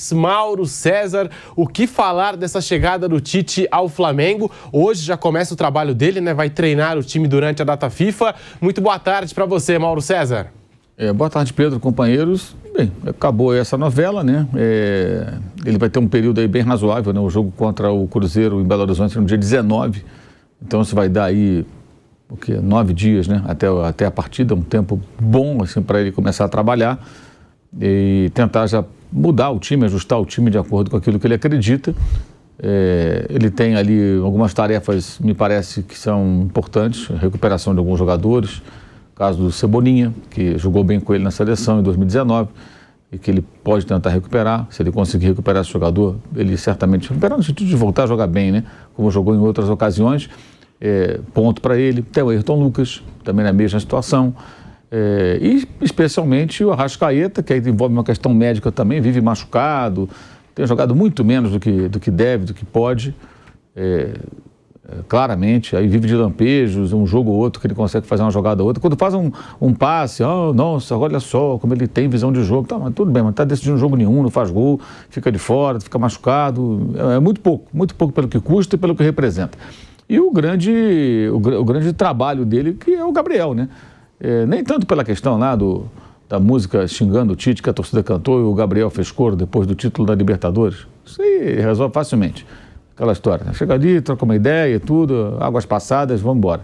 Esportes, Mauro César. O que falar dessa chegada do Tite ao Flamengo? Hoje já começa o trabalho dele, né? Vai treinar o time durante a data FIFA. Muito boa tarde para você, Mauro César. Boa tarde, Pedro, companheiros. Bem, acabou essa novela, né? Ele vai ter um período aí bem razoável, né? O jogo contra o Cruzeiro em Belo Horizonte no dia 19. Então isso vai dar aí, 9 dias, né? Até a partida, um tempo bom assim, para ele começar a trabalhar e tentar já mudar o time, ajustar o time de acordo com aquilo que ele acredita. Ele tem ali algumas tarefas, me parece, que são importantes, recuperação de alguns jogadores, caso do Cebolinha, que jogou bem com ele na seleção em 2019 e que ele pode tentar recuperar. Se ele conseguir recuperar esse jogador, ele certamente recuperar no sentido de voltar a jogar bem, né? Como jogou em outras ocasiões. Ponto para ele. Tem o Ayrton Lucas, também na mesma situação. E especialmente o Arrascaeta, que aí envolve uma questão médica também, vive machucado, tem jogado muito menos do que deve, do que pode. Claramente, aí vive de lampejos, um jogo ou outro que ele consegue fazer uma jogada ou outra. Quando faz um passe, nossa, olha só como ele tem visão de jogo. Tá, mas tudo bem, mas não está decidindo jogo nenhum, não faz gol, fica de fora, fica machucado. É muito pouco pelo que custa e pelo que representa. E o grande trabalho dele, que é o Gabriel, né? Nem tanto pela questão lá da música xingando o Tite, que a torcida cantou, e o Gabriel fez coro depois do título da Libertadores. Isso aí resolve facilmente. Aquela história, né? Chega ali, troca uma ideia e tudo, águas passadas, vamos embora.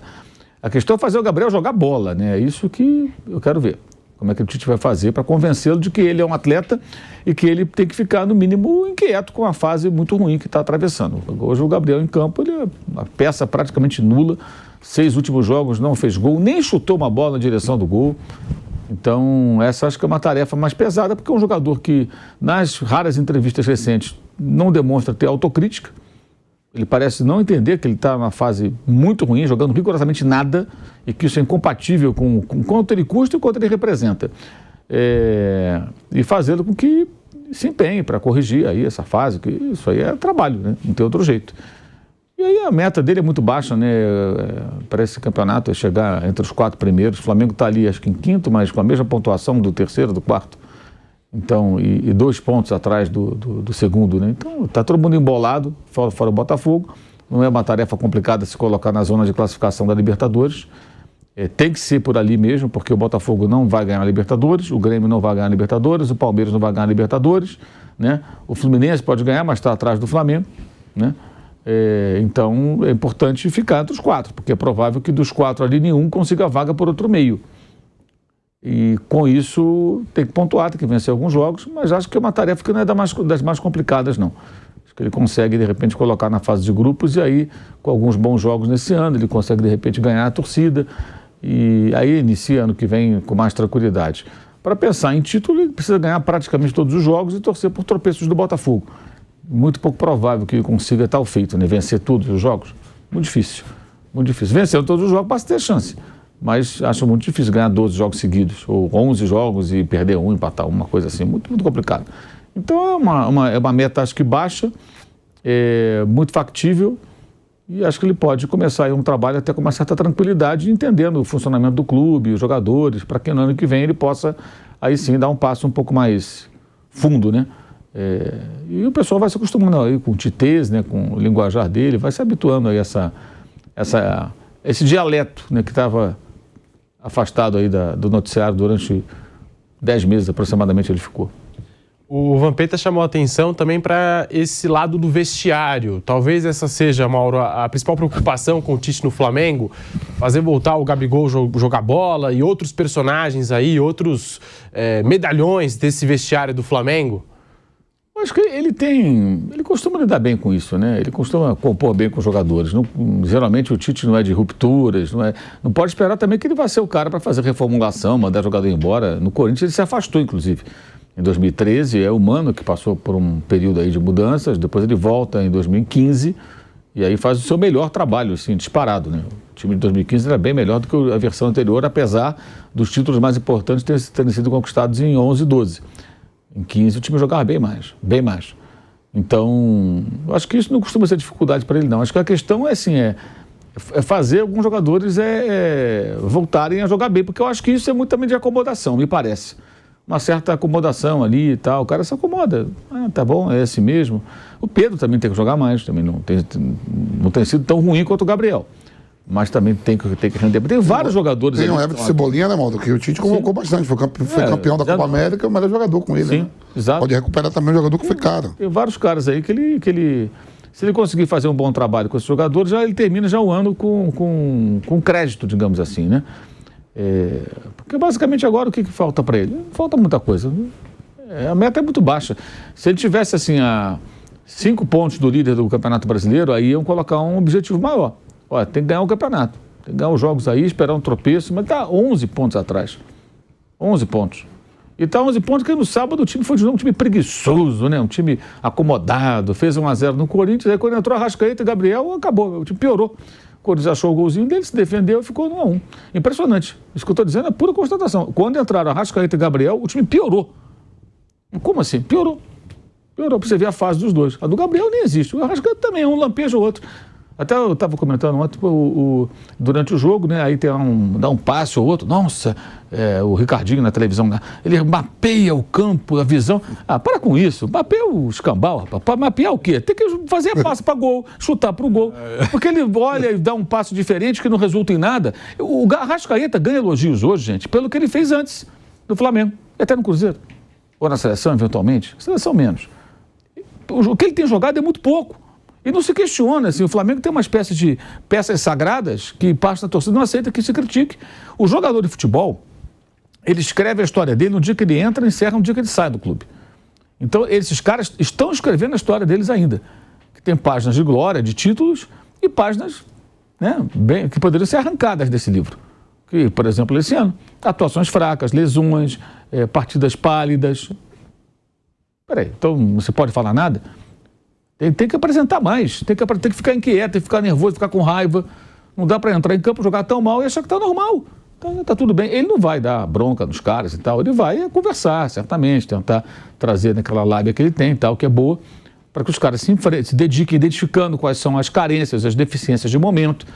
A questão é fazer o Gabriel jogar bola, né? É isso que eu quero ver. Como é que o Tite vai fazer para convencê-lo de que ele é um atleta e que ele tem que ficar, no mínimo, inquieto com a fase muito ruim que está atravessando. Hoje o Gabriel em campo, ele é uma peça praticamente nula. 6 últimos jogos não fez gol, nem chutou uma bola na direção do gol. Então, essa acho que é uma tarefa mais pesada, porque é um jogador que, nas raras entrevistas recentes, não demonstra ter autocrítica. Ele parece não entender que ele está numa fase muito ruim, jogando rigorosamente nada, e que isso é incompatível com quanto ele custa e quanto ele representa. E fazendo com que se empenhe para corrigir aí essa fase, que isso aí é trabalho, né? Não tem outro jeito. E aí a meta dele é muito baixa, né? Para esse campeonato é chegar entre os 4 primeiros. O Flamengo está ali, acho que em quinto, mas com a mesma pontuação do terceiro, do quarto. Então, e 2 pontos atrás do segundo, né? Então, está todo mundo embolado, fora o Botafogo. Não é uma tarefa complicada se colocar na zona de classificação da Libertadores. Tem que ser por ali mesmo, porque o Botafogo não vai ganhar a Libertadores, o Grêmio não vai ganhar a Libertadores, o Palmeiras não vai ganhar a Libertadores, né? O Fluminense pode ganhar, mas está atrás do Flamengo, né? Então, é importante ficar entre os 4, porque é provável que dos 4 ali nenhum consiga vaga por outro meio. E com isso tem que pontuar, tem que vencer alguns jogos, mas acho que é uma tarefa que não é das mais complicadas, não. Acho que ele consegue, de repente, colocar na fase de grupos e aí, com alguns bons jogos nesse ano, ele consegue, de repente, ganhar a torcida e aí inicia ano que vem com mais tranquilidade. Para pensar em título, ele precisa ganhar praticamente todos os jogos e torcer por tropeços do Botafogo. Muito pouco provável que ele consiga tal feito, né? Vencer todos os jogos. Muito difícil, muito difícil. Vencendo todos os jogos, passa a ter chance. Mas acho muito difícil ganhar 12 jogos seguidos, ou 11 jogos e perder um, empatar uma coisa assim, muito complicado. Então é uma meta, acho que baixa, muito factível, e acho que ele pode começar aí um trabalho até com uma certa tranquilidade, entendendo o funcionamento do clube, os jogadores, para que no ano que vem ele possa aí sim dar um passo um pouco mais fundo, né? E o pessoal vai se acostumando aí com o titês, né, com o linguajar dele, vai se habituando aí a esse dialeto, né, que estava afastado aí do noticiário durante 10 meses aproximadamente ele ficou. O Vampeta chamou a atenção também para esse lado do vestiário. Talvez essa seja, Mauro, a principal preocupação com o Tite no Flamengo, fazer voltar o Gabigol jogar bola e outros personagens aí, outros medalhões desse vestiário do Flamengo. Acho que ele costuma lidar bem com isso, né? Ele costuma compor bem com os jogadores. Geralmente o Tite não é de rupturas, não pode esperar também que ele vai ser o cara para fazer reformulação, mandar jogador embora. No Corinthians ele se afastou, inclusive. Em 2013 é o Mano que passou por um período aí de mudanças, depois ele volta em 2015 e aí faz o seu melhor trabalho, assim, disparado, né? O time de 2015 era bem melhor do que a versão anterior, apesar dos títulos mais importantes terem sido conquistados em 11 e 12. Em 15 o time jogava bem mais, bem mais. Então, eu acho que isso não costuma ser dificuldade para ele, não. Acho que a questão é assim, fazer alguns jogadores voltarem a jogar bem, porque eu acho que isso é muito também de acomodação, me parece. uma certa acomodação ali e tal. O cara se acomoda. Ah, tá bom, é esse mesmo. O Pedro também tem que jogar mais, também não tem sido tão ruim quanto o Gabriel. Mas também tem que render. Tem vários jogadores. Tem o Everton Cebolinha, né, Maldo? Que o Tite convocou bastante. Foi campeão da Copa América, o melhor jogador com ele. Sim, né? exato. Pode recuperar também o jogador que foi caro. Tem vários caras aí que ele se ele conseguir fazer um bom trabalho com esses jogadores, ele termina já o ano com crédito, digamos assim, né? Porque basicamente agora o que falta para ele? Falta muita coisa. A meta é muito baixa. Se ele tivesse assim a 5 pontos do líder do Campeonato Brasileiro, aí iam colocar um objetivo maior. Olha, tem que ganhar o campeonato, tem que ganhar os jogos aí, esperar um tropeço, mas está 11 pontos atrás. 11 pontos. E está 11 pontos porque no sábado o time foi de novo um time preguiçoso, né? Um time acomodado, fez 1-0 no Corinthians, aí quando entrou Arrascaeta e Gabriel, acabou, o time piorou. O Corinthians achou o golzinho dele, se defendeu e ficou 1-1. Impressionante. Isso que eu estou dizendo é pura constatação. Quando entraram Arrascaeta e Gabriel, o time piorou. Como assim? Piorou. Piorou, para você ver a fase dos dois. A do Gabriel nem existe. O Arrascaeta também é um lampejo ou outro. Até eu estava comentando ontem, durante o jogo, né? Aí dá um passe ou outro. Nossa, o Ricardinho na televisão, né? Ele mapeia o campo, a visão. Ah, para com isso. Mapeia o escambau, rapaz. Para mapear o quê? Tem que fazer a passe para gol, chutar para o gol. Porque ele olha e dá um passo diferente que não resulta em nada. O Arrascaeta ganha elogios hoje, gente, pelo que ele fez antes do Flamengo. E até no Cruzeiro. Ou na seleção, eventualmente. Seleção menos. O que ele tem jogado é muito pouco. E não se questiona, assim, o Flamengo tem uma espécie de peças sagradas que parte da torcida não aceita que se critique. O jogador de futebol, ele escreve a história dele no dia que ele entra e encerra no dia que ele sai do clube. Então, esses caras estão escrevendo a história deles ainda. Que tem páginas de glória, de títulos e páginas, né, que poderiam ser arrancadas desse livro. Que, por exemplo, esse ano, atuações fracas, lesões, partidas pálidas. Peraí, então você pode falar nada? Tem que apresentar mais, tem que ficar inquieto, tem que ficar nervoso, ficar com raiva. Não dá para entrar em campo, jogar tão mal e achar que está normal. Tá tudo bem. Ele não vai dar bronca nos caras e tal, ele vai conversar, certamente, tentar trazer naquela lábia que ele tem e tal, que é boa, para que os caras se dediquem identificando quais são as carências, as deficiências de momento.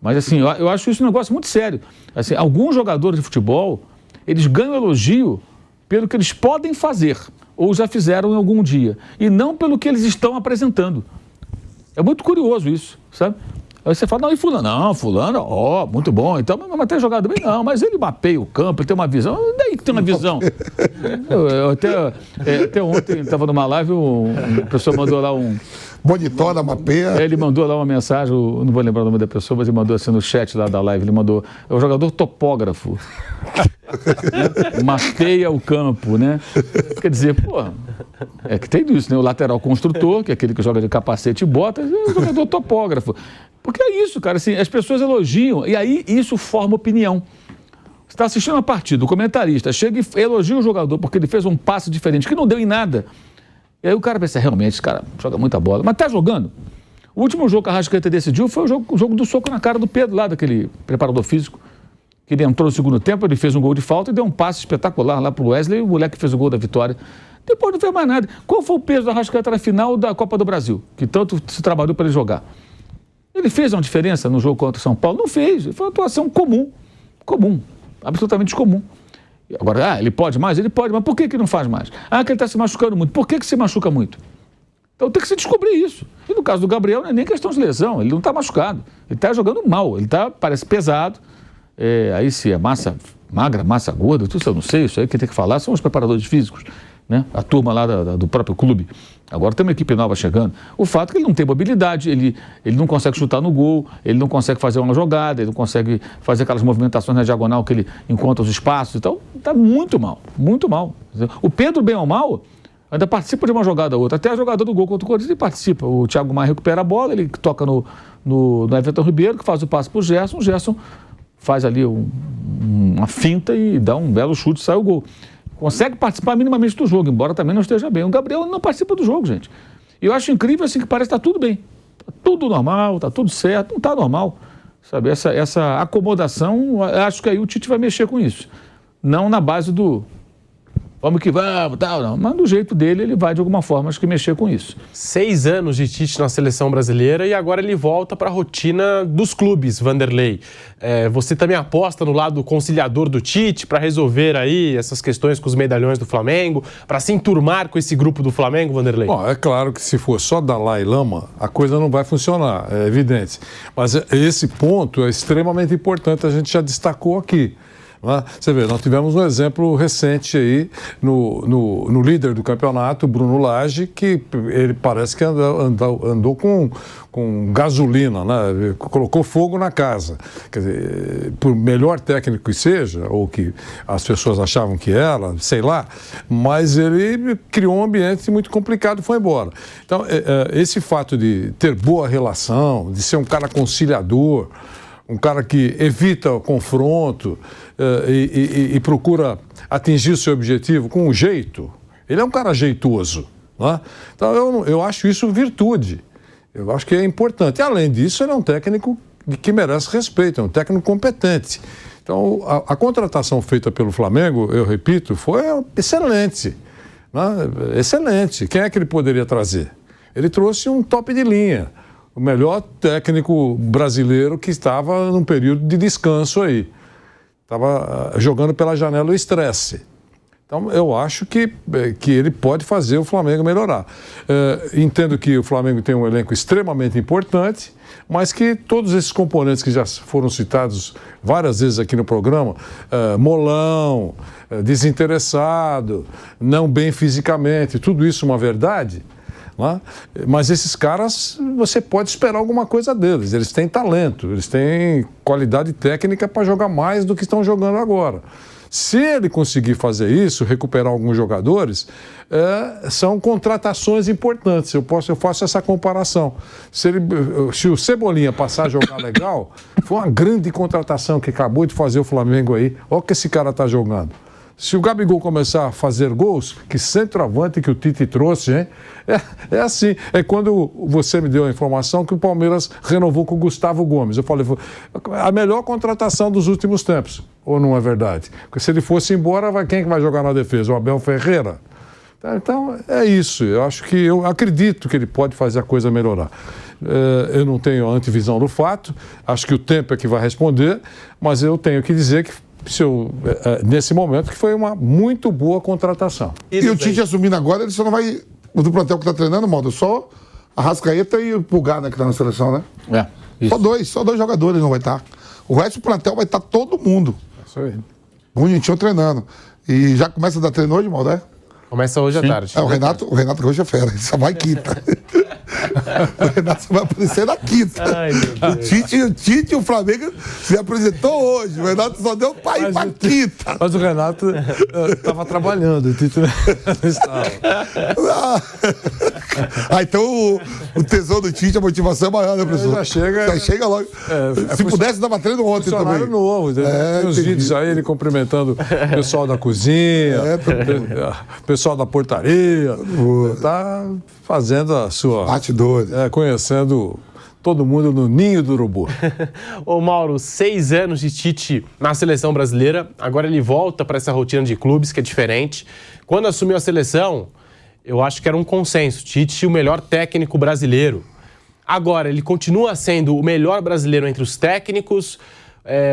Mas assim, eu acho isso um negócio muito sério. Assim, alguns jogadores de futebol, eles ganham elogio pelo que eles podem fazer, ou já fizeram em algum dia, e não pelo que eles estão apresentando. É muito curioso isso, sabe? Aí você fala, não, e fulano? Não, fulano, muito bom, então, mas tem jogado bem? Não, mas ele mapeia o campo, ele tem uma visão. Daí que tem uma visão? Até ontem, estava numa live, uma pessoa mandou lá Monitora, mapeia. Ele mandou lá uma mensagem, não vou lembrar o nome da pessoa, mas ele mandou assim no chat lá da live, ele mandou, é o jogador topógrafo. Mapeia o campo, né? Quer dizer, é que tem isso, né? O lateral construtor, que é aquele que joga de capacete e bota, é o jogador topógrafo. Porque é isso, cara, assim, as pessoas elogiam, e aí isso forma opinião. Você está assistindo uma partida, o comentarista chega e elogia o jogador porque ele fez um passe diferente, que não deu em nada. E aí o cara pensa, realmente, esse cara joga muita bola. Mas tá jogando. O último jogo que a Arrascaeta decidiu foi o jogo do soco na cara do Pedro, lá daquele preparador físico. Que ele entrou no segundo tempo, ele fez um gol de falta e deu um passe espetacular lá pro Wesley, e o moleque fez o gol da vitória. Depois não fez mais nada. Qual foi o peso da Arrascaeta na final da Copa do Brasil? Que tanto se trabalhou para ele jogar. Ele fez uma diferença no jogo contra o São Paulo? Não fez. Foi uma atuação comum. Absolutamente descomum. Agora, ele pode mais? Ele pode, mas por que não faz mais? Que ele está se machucando muito. Por que se machuca muito? Então tem que se descobrir isso. E no caso do Gabriel, não é nem questão de lesão, ele não está machucado. Ele está jogando mal, ele parece pesado. Aí se é massa magra, massa gorda, tudo isso eu não sei, isso aí quem tem que falar são os preparadores físicos, né? A turma lá do próprio clube. Agora tem uma equipe nova chegando. O fato é que ele não tem mobilidade, ele não consegue chutar no gol, ele não consegue fazer uma jogada, ele não consegue fazer aquelas movimentações na diagonal que ele encontra os espaços. Então, está muito mal, muito mal. O Pedro, bem ou mal, ainda participa de uma jogada ou outra. Até a jogada do gol contra o Corinthians ele participa. O Thiago Maia recupera a bola, ele toca no Everton Ribeiro, que faz o passe para o Gerson. O Gerson faz ali uma finta e dá um belo chute e sai o gol. Consegue participar minimamente do jogo, embora também não esteja bem. O Gabriel não participa do jogo, gente. E eu acho incrível assim que parece que está tudo bem. Está tudo normal, está tudo certo, não está normal. Sabe, essa acomodação, acho que aí o Tite vai mexer com isso. Não na base do vamos que vamos, tal, não. Mas do jeito dele, ele vai de alguma forma, acho que mexer com isso. 6 anos de Tite na seleção brasileira e agora ele volta para a rotina dos clubes, Vanderlei. Você também aposta no lado conciliador do Tite para resolver aí essas questões com os medalhões do Flamengo, para se enturmar com esse grupo do Flamengo, Vanderlei? Bom, é claro que se for só Dalai Lama, a coisa não vai funcionar, é evidente. Mas esse ponto é extremamente importante, a gente já destacou aqui. Você vê, nós tivemos um exemplo recente aí no líder do campeonato, Bruno Lage, que ele parece que andou com gasolina, né? Colocou fogo na casa. Quer dizer, por melhor técnico que seja, ou que as pessoas achavam que era, sei lá, mas ele criou um ambiente muito complicado e foi embora. Então, esse fato de ter boa relação, de ser um cara conciliador, um cara que evita o confronto e procura atingir o seu objetivo com um jeito. Ele é um cara jeitoso. Né? Então, eu acho isso virtude. Eu acho que é importante. E, além disso, ele é um técnico que merece respeito, é um técnico competente. Então, a contratação feita pelo Flamengo, eu repito, foi excelente. Né? Excelente. Quem é que ele poderia trazer? Ele trouxe um top de linha. O melhor técnico brasileiro que estava num período de descanso aí. Estava jogando pela janela o estresse. Então, eu acho que ele pode fazer o Flamengo melhorar. Entendo que o Flamengo tem um elenco extremamente importante, mas que todos esses componentes que já foram citados várias vezes aqui no programa, molão, desinteressado, não bem fisicamente, tudo isso é uma verdade. Mas esses caras, você pode esperar alguma coisa deles. Eles têm talento, eles têm qualidade técnica para jogar mais do que estão jogando agora. Se ele conseguir fazer isso, recuperar alguns jogadores, são contratações importantes. Eu faço essa comparação. Se o Cebolinha passar a jogar legal, foi uma grande contratação que acabou de fazer o Flamengo aí. Olha o que esse cara está jogando. Se o Gabigol começar a fazer gols, que centroavante que o Tite trouxe, hein? É assim. É quando você me deu a informação que o Palmeiras renovou com o Gustavo Gomes. Eu falei, a melhor contratação dos últimos tempos. Ou não é verdade? Porque se ele fosse embora, quem que vai jogar na defesa? O Abel Ferreira? Então, é isso. Eu acredito que ele pode fazer a coisa melhorar. Eu não tenho a antevisão do fato. Acho que o tempo é que vai responder. Mas eu tenho que dizer que nesse momento que foi uma muito boa contratação. E o Tite assumindo agora, ele só não vai... O do plantel que está treinando, Maldo, só a Arrascaeta e o Pulgar, né, que está na seleção, né? Só dois jogadores não vai estar. O resto do plantel vai estar todo mundo. Isso aí. Bonitinho treinando. E já começa a dar treino hoje, Maldo, Começa hoje à tarde. O Renato hoje é fera, ele só vai quinta. O Renato vai aparecer na quinta. Ai, meu Deus. O Tite e o Flamengo se apresentou hoje. O Renato só deu pra ir pra quinta. Mas o Renato estava trabalhando, o Tite não estava. Então o tesão do Tite, a motivação é maior, né, professor? Já chega logo. Se pudesse, dava treino ontem também. Funcionário novo. Tem uns vídeos aí, ele cumprimentando o pessoal da cozinha, o pessoal da portaria. Está fazendo a sua... Bastidores. Conhecendo todo mundo no ninho do urubu. Ô Mauro, 6 anos de Tite na seleção brasileira, agora ele volta para essa rotina de clubes que é diferente. Quando assumiu a seleção, eu acho que era um consenso, Tite o melhor técnico brasileiro. Agora, ele continua sendo o melhor brasileiro entre os técnicos.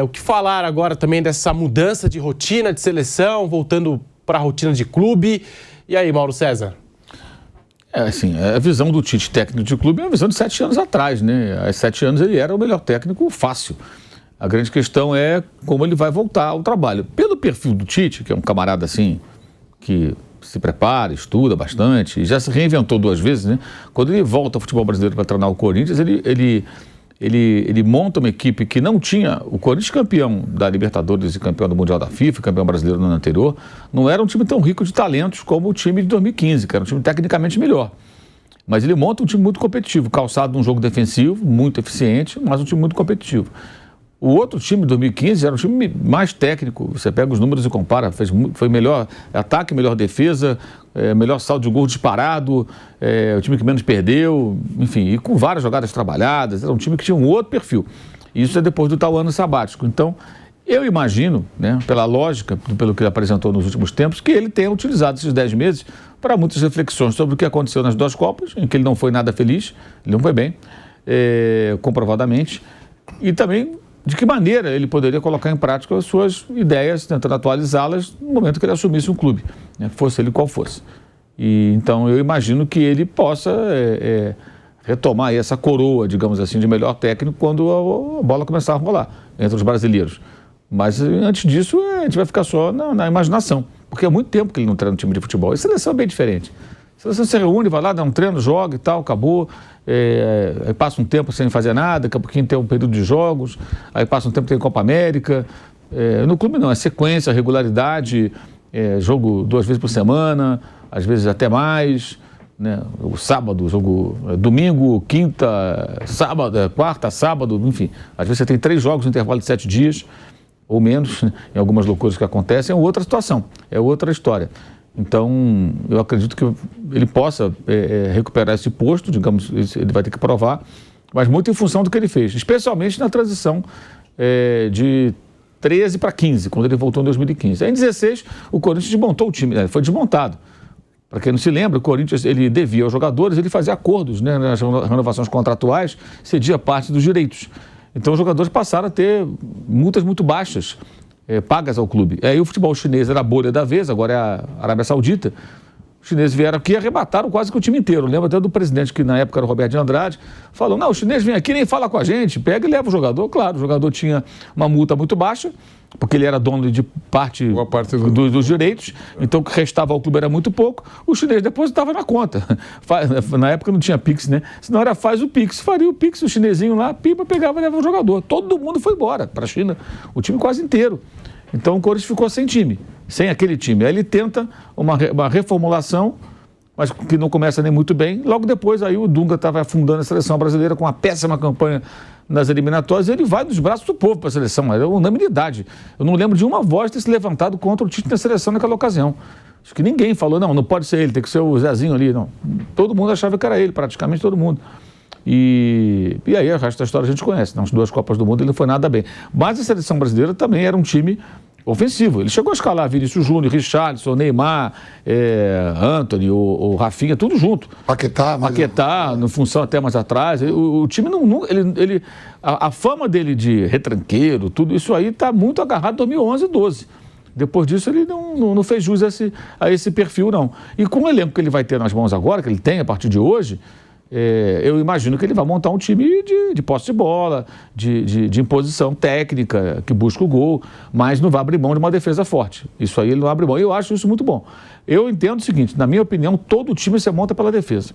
O que falar agora também dessa mudança de rotina de seleção, voltando para a rotina de clube? E aí, Mauro César? Assim, a visão do Tite técnico de clube é uma visão de 7 anos atrás, né? Há 7 anos ele era o melhor técnico fácil. A grande questão é como ele vai voltar ao trabalho. Pelo perfil do Tite, que é um camarada assim, que se prepara, estuda bastante, já se reinventou 2 vezes, né? Quando ele volta ao futebol brasileiro para treinar o Corinthians, ele monta uma equipe que não tinha... O Corinthians, campeão da Libertadores e campeão do Mundial da FIFA, campeão brasileiro no ano anterior, não era um time tão rico de talentos como o time de 2015, que era um time tecnicamente melhor. Mas ele monta um time muito competitivo, calçado num jogo defensivo, muito eficiente, mas um time muito competitivo. O outro time de 2015 era um time mais técnico. Você pega os números e compara. Foi melhor ataque, melhor defesa, melhor saldo de gol disparado, o time que menos perdeu, enfim, e com várias jogadas trabalhadas. Era um time que tinha um outro perfil. Isso é depois do tal ano sabático. Então, Eu imagino, né, pela lógica, pelo que ele apresentou nos últimos tempos, que ele tenha utilizado esses 10 meses para muitas reflexões sobre o que aconteceu nas 2 Copas, em que ele não foi nada feliz, ele não foi bem, comprovadamente, e também de que maneira ele poderia colocar em prática as suas ideias, tentando atualizá-las no momento que ele assumisse um clube, né, fosse ele qual fosse. E, então eu imagino que ele possa retomar aí essa coroa, digamos assim, de melhor técnico quando a bola começar a rolar entre os brasileiros. Mas antes disso a gente vai ficar só na imaginação, porque há muito tempo que ele não treina um time de futebol. E seleção é bem diferente. A seleção se reúne, vai lá, dá um treino, joga e tal, acabou. Aí passa um tempo sem fazer nada, daqui a pouquinho tem um período de jogos, aí passa um tempo tem Copa América. No clube não, é sequência, regularidade, jogo 2 vezes por semana, às vezes até mais, né? O sábado, jogo domingo, quinta, sábado, quarta, sábado, enfim. Às vezes você tem 3 jogos no intervalo de 7 dias, ou menos, né? Em algumas loucuras que acontecem, é outra situação, é outra história. Então, eu acredito que ele possa recuperar esse posto, digamos, ele vai ter que provar, mas muito em função do que ele fez, especialmente na transição de 13 para 15, quando ele voltou em 2015. Aí, em 16, o Corinthians desmontou o time, foi desmontado. Para quem não se lembra, o Corinthians ele devia aos jogadores, ele fazia acordos, né, nas renovações contratuais, cedia parte dos direitos. Então, os jogadores passaram a ter multas muito baixas, pagas ao clube. Aí o futebol chinês era a bolha da vez, agora é a Arábia Saudita. Os chineses vieram aqui e arrebataram quase que o time inteiro. Lembro até do presidente, que na época era o Roberto de Andrade, falou, não, o chinês vem aqui nem fala com a gente, pega e leva o jogador. Claro, o jogador tinha uma multa muito baixa, porque ele era dono de parte dos direitos, então o que restava ao clube era muito pouco, o chinês depositava na conta. Na época não tinha Pix, né? Senão era faz o Pix, faria o Pix, o chinesinho lá, pipa, pegava e levava o jogador. Todo mundo foi embora para a China, o time quase inteiro. Então o Corinthians ficou sem time, sem aquele time. Aí ele tenta uma reformulação, mas que não começa nem muito bem. Logo depois, aí o Dunga estava afundando a seleção brasileira com uma péssima campanha nas eliminatórias, e ele vai dos braços do povo para a seleção. Era unanimidade. Eu não lembro de uma voz ter se levantado contra o Tite na seleção naquela ocasião. Acho que ninguém falou, não pode ser ele, tem que ser o Zezinho ali. Não. Todo mundo achava que era ele, praticamente todo mundo. E aí o resto da história a gente conhece. Nas 2 Copas do Mundo ele não foi nada bem. Mas a seleção brasileira também era um time ofensivo. Ele chegou a escalar Vinícius Júnior, Richarlison, Neymar, Antony, o Rafinha, tudo junto. Paquetá, no função até mais atrás. O time a fama dele de retranqueiro, tudo isso aí está muito agarrado em 2011 e 2012. Depois disso ele não fez jus a esse perfil, não. E com o elenco que ele vai ter nas mãos agora, que ele tem a partir de hoje, eu imagino que ele vai montar um time de posse de bola, de imposição técnica, que busca o gol, mas não vai abrir mão de uma defesa forte. Isso aí ele não abre mão. Eu acho isso muito bom. Eu entendo o seguinte, na minha opinião, todo time você monta pela defesa.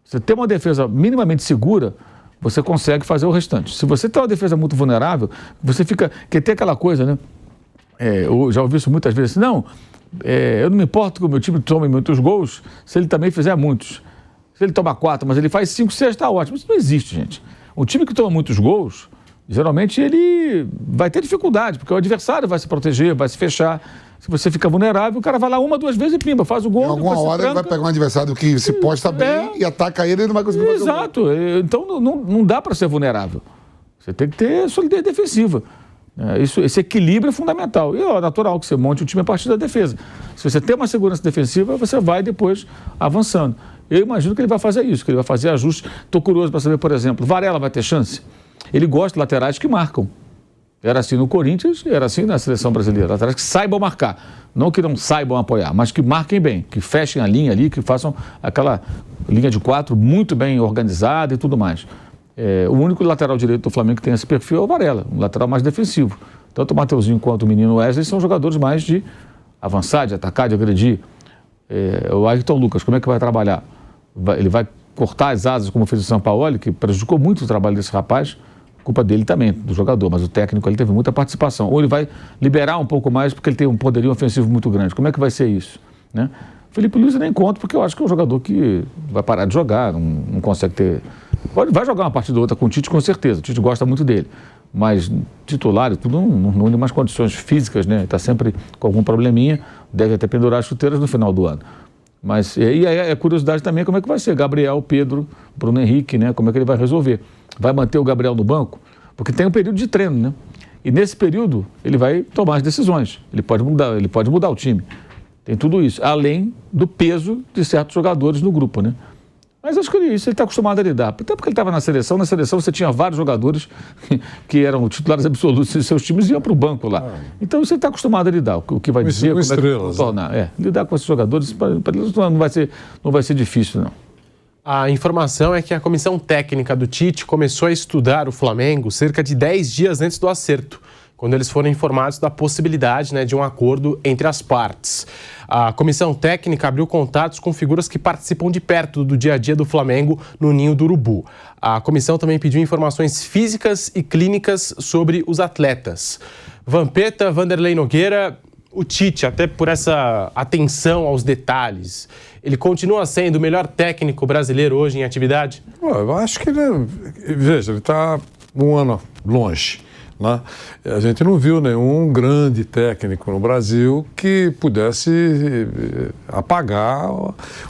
Você tem uma defesa minimamente segura, você consegue fazer o restante. Se você tem uma defesa muito vulnerável, você fica... Quer ter aquela coisa, né? Eu já ouvi isso muitas vezes. Não, eu não me importo que o meu time tome muitos gols se ele também fizer muitos. Se ele toma 4, mas ele faz 5, 6, está ótimo. Isso não existe, gente. Um time que toma muitos gols, geralmente ele vai ter dificuldade, porque o adversário vai se proteger, vai se fechar. Se você fica vulnerável, o cara vai lá 1, 2 vezes e pimba, faz o gol. Em alguma hora ele vai pegar um adversário que se posta bem e ataca ele não vai conseguir fazer o gol. Exato. Então não dá para ser vulnerável. Você tem que ter solidez defensiva. Esse equilíbrio é fundamental. E é natural que você monte o time a partir da defesa. Se você tem uma segurança defensiva, você vai depois avançando. Eu imagino que ele vai fazer isso, que ele vai fazer ajustes. Estou curioso para saber, por exemplo, Varela vai ter chance? Ele gosta de laterais que marcam. Era assim no Corinthians, era assim na seleção brasileira. Laterais que saibam marcar. Não que não saibam apoiar, mas que marquem bem, que fechem a linha ali, que façam aquela linha de 4 muito bem organizada e tudo mais. O único lateral direito do Flamengo que tem esse perfil é o Varela, um lateral mais defensivo. Tanto o Mateuzinho quanto o menino Wesley são jogadores mais de avançar, de atacar, de agredir. O Ayrton Lucas, como é que vai trabalhar? Ele vai cortar as asas, como fez o Sampaoli, que prejudicou muito o trabalho desse rapaz, culpa dele também, do jogador, mas o técnico ali teve muita participação. Ou ele vai liberar um pouco mais, porque ele tem um poderio ofensivo muito grande. Como é que vai ser isso? Né? Felipe Luiz eu nem conto, porque eu acho que é um jogador que vai parar de jogar, não consegue ter... Vai jogar uma partida ou outra com o Tite, com certeza. O Tite gosta muito dele. Mas titular e tudo não tem mais condições físicas, né? Está sempre com algum probleminha, deve até pendurar as chuteiras no final do ano. Mas e aí a curiosidade também é como é que vai ser Gabriel, Pedro, Bruno Henrique, né? Como é que ele vai resolver? Vai manter o Gabriel no banco? Porque tem um período de treino, né? E nesse período, ele vai tomar as decisões. Ele pode mudar o time. Tem tudo isso, além do peso de certos jogadores no grupo, né? Mas acho que isso ele está acostumado a lidar. Até porque ele estava na seleção você tinha vários jogadores que eram titulares absolutos de seus times e iam para o banco lá. Então isso ele está acostumado a lidar. O que vai dizer, como é que vai tornar. Lidar com esses jogadores, para eles não vai ser difícil, não. A informação é que a comissão técnica do Tite começou a estudar o Flamengo cerca de 10 dias antes do acerto, quando eles foram informados da possibilidade, de um acordo entre as partes. A comissão técnica abriu contatos com figuras que participam de perto do dia a dia do Flamengo no Ninho do Urubu. A comissão também pediu informações físicas e clínicas sobre os atletas. Vampeta, Vanderlei Nogueira, o Tite, até por essa atenção aos detalhes, ele continua sendo o melhor técnico brasileiro hoje em atividade? Eu acho que ele está um ano longe. Né? A gente não viu nenhum grande técnico no Brasil que pudesse apagar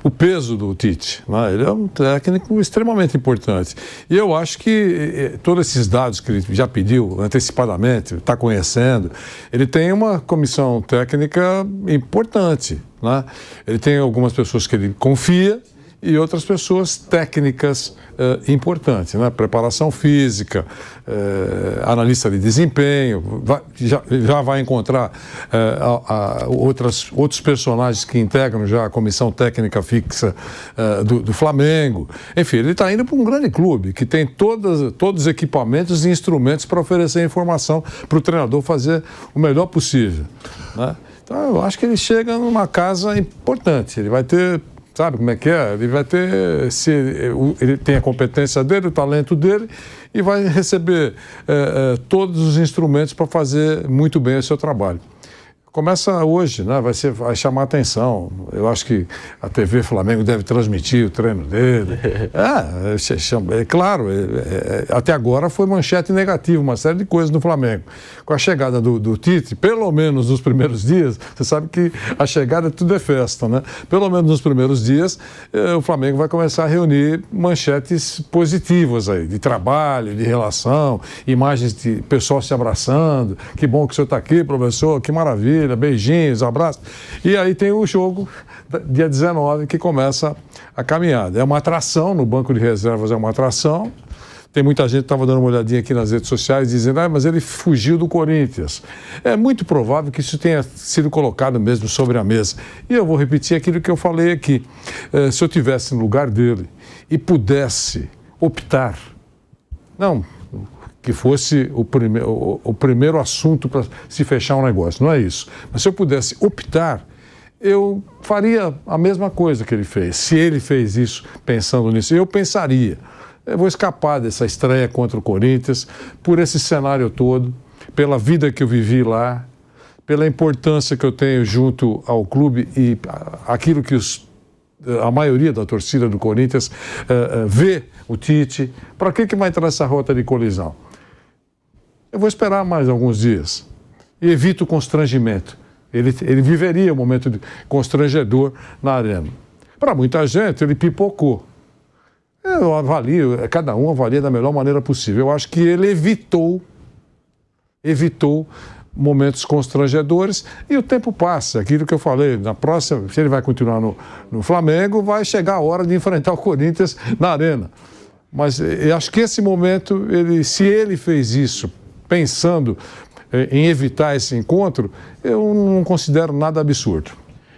o peso do Tite. Né? Ele é um técnico extremamente importante. E eu acho que todos esses dados que ele já pediu antecipadamente, está conhecendo, ele tem uma comissão técnica importante. Né? Ele tem algumas pessoas que ele confia e outras pessoas técnicas importantes, né? Preparação física, analista de desempenho, já vai encontrar outros personagens que integram já a comissão técnica fixa do Flamengo. Enfim, ele está indo para um grande clube que tem todos os equipamentos e instrumentos para oferecer informação para o treinador fazer o melhor possível. Né? Então, eu acho que ele chega numa casa importante, ele vai ter... Sabe como é que é? Ele vai ter, ele tem a competência dele, o talento dele e vai receber todos os instrumentos para fazer muito bem o seu trabalho. Começa hoje, né? Vai chamar a atenção. Eu acho que a TV Flamengo deve transmitir o treino dele. É claro, até agora foi manchete negativa, uma série de coisas no Flamengo. Com a chegada do Tite, pelo menos nos primeiros dias, você sabe que a chegada tudo é festa, né? Pelo menos nos primeiros dias, o Flamengo vai começar a reunir manchetes positivas aí, de trabalho, de relação, imagens de pessoal se abraçando. Que bom que o senhor está aqui, professor, que maravilha. Beijinhos, abraços. E aí tem o jogo, dia 19, que começa a caminhada. É uma atração, no banco de reservas é uma atração. Tem muita gente que estava dando uma olhadinha aqui nas redes sociais dizendo, mas ele fugiu do Corinthians. É muito provável que isso tenha sido colocado mesmo sobre a mesa. E eu vou repetir aquilo que eu falei aqui. Se eu estivesse no lugar dele e pudesse optar, não que fosse o primeiro assunto para se fechar um negócio, não é isso. Mas se eu pudesse optar, eu faria a mesma coisa que ele fez. Se ele fez isso pensando nisso, eu pensaria. Eu vou escapar dessa estreia contra o Corinthians, por esse cenário todo, pela vida que eu vivi lá, pela importância que eu tenho junto ao clube e aquilo que a maioria da torcida do Corinthians vê o Tite. Para que vai entrar nessa rota de colisão? Eu vou esperar mais alguns dias e evito o constrangimento. Ele viveria um momento constrangedor na arena. Para muita gente, ele pipocou. Eu avalio, cada um avalia da melhor maneira possível. Eu acho que ele evitou momentos constrangedores e o tempo passa. Aquilo que eu falei, na próxima, se ele vai continuar no Flamengo, vai chegar a hora de enfrentar o Corinthians na arena. Mas eu acho que esse momento, se ele fez isso pensando em evitar esse encontro, eu não considero nada absurdo.